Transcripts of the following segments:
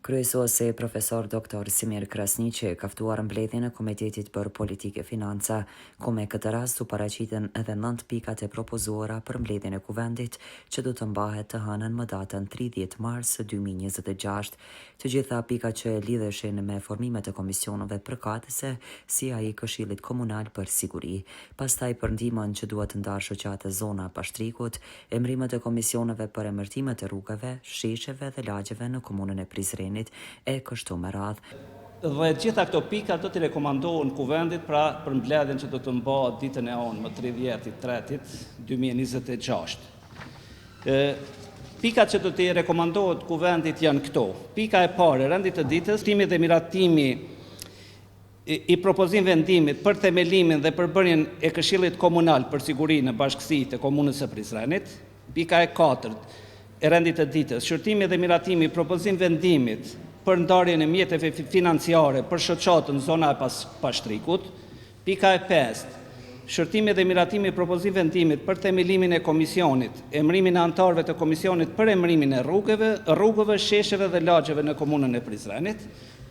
Kryesuesi profesor Dr. Simir Krasniqi ka ftuar mbledhjen e Komitetit për Politikë e Financa, ku me këtë rast u paraqiten edhe 9 pikat e propozuara për mbledhjen e Kuvendit, që do të mbahet të hënën më datën 30 mars 2026. Të gjitha pikat që lidheshin me formimet e komisioneve përkatëse, si ai Këshillit Komunal për Siguri, pastaj për ndihmën që duhet të ndarë shoqata zona Pashtrikut, emrimet e komisioneve për emërtimet e rrugëve, shesheve dhe lagjeve në komunën e Prizrenit e kështu me radhë. Dhe gjitha këto pika do t'i rekomandohen Kuvendit për mbledhjen që do të mbahet ditën e hënë më 30/3/2026. Pikat që do t'i rekomandohet Kuvendit janë këto. Pika e parë, rendit të ditës, timi dhe miratimi i propozim vendimit për themelimin dhe përbërjen e Këshillit Komunal për Siguri në bashkësi të komunës së Prizrenit. Pika e katërt, e rendit të ditës, shërtimi dhe miratimi i propozim vendimit për ndarjen e mjeteve financiare për shoqatën zona e Pashtrikut. Pika e 5, shërtimi dhe miratimi i propozim vendimit për themelimin e komisionit, emrimin e anëtarëve të komisionit për emrimin e rrugëve, shesheve dhe lagjeve në komunën e Prizrenit.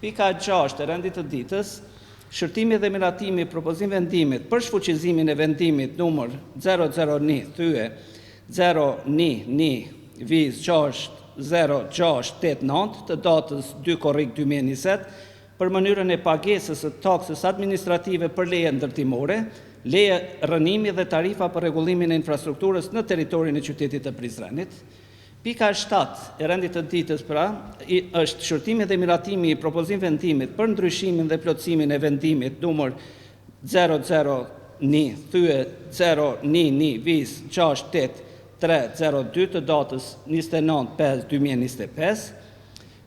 Pika e 6, e rendit të ditës, shërtimi dhe miratimi i propozim vendimit për shfuqizimin e vendimit numër 001/011 viz 60689 të datës 2/2020 për mënyrën e pagesës së taksës administrative për leje ndërtimore, leje rënimi dhe tarifa për rregullimin e infrastrukturës në territorin e qytetit të Prizrenit. Pika 7 e rendit të ditës është shërtimi dhe miratimi i propozim vendimit për ndryshimin dhe plotësimin e vendimit numër 001/011 viz 68302 të datës 29/5/2025.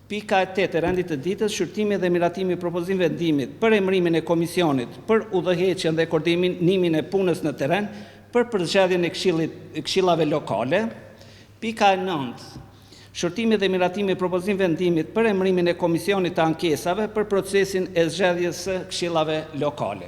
Pika e 8 e rendit të ditës, shërtimi dhe miratimi i propozim vendimit për emrimin e komisionit për udhëheqjen dhe koordinimin e punës në terren për përzgjedhjen e këshillave lokale. Pika e 9, shërtimi dhe miratimi i propozim vendimit për emrimin e komisionit të ankesave për procesin e zgjedhjes së këshillave lokale.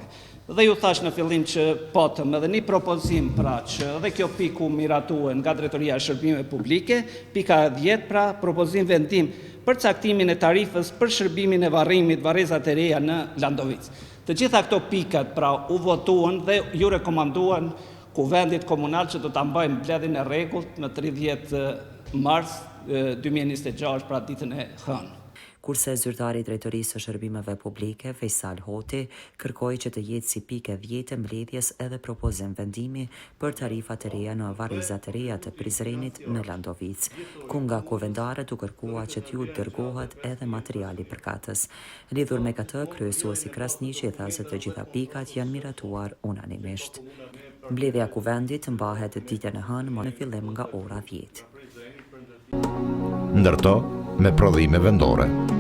Dhe ju thash në fillim që patëm edhe një propozim që dhe kjo piku miratuhen nga Drejtoria e Shërbimeve Publike, pika 10 propozim vendim për caktimin e tarifës për shërbimin e varrimit varrezat e reja në Landovic. Të gjitha këto pikat u votuan dhe ju rekomanduan Kuvendit Komunal që do ta mbajnë mbledhjen e rregullt në 30 mars 2026 ditën e hënë. Kurse zyrtari i Drejtorisë së Shërbimeve Publike, Fejsal Hoti, kërkoi që të jetë si pikë 10 mbledhjes edhe propozim vendimi për tarifat e reja në varrezat e reja të Prizrenit në Landovic, ku nga kuvendarët u kërkua që t'ju dërgohet edhe materiali përkatës. Lidhur me këtë, kryesuesi Krasniqi tha se të gjitha pikat janë miratuar unanimisht. Mbledhja e Kuvendit mbahet ditën e hënë në fillim nga ora 10. Ndërto me prodhime vendore.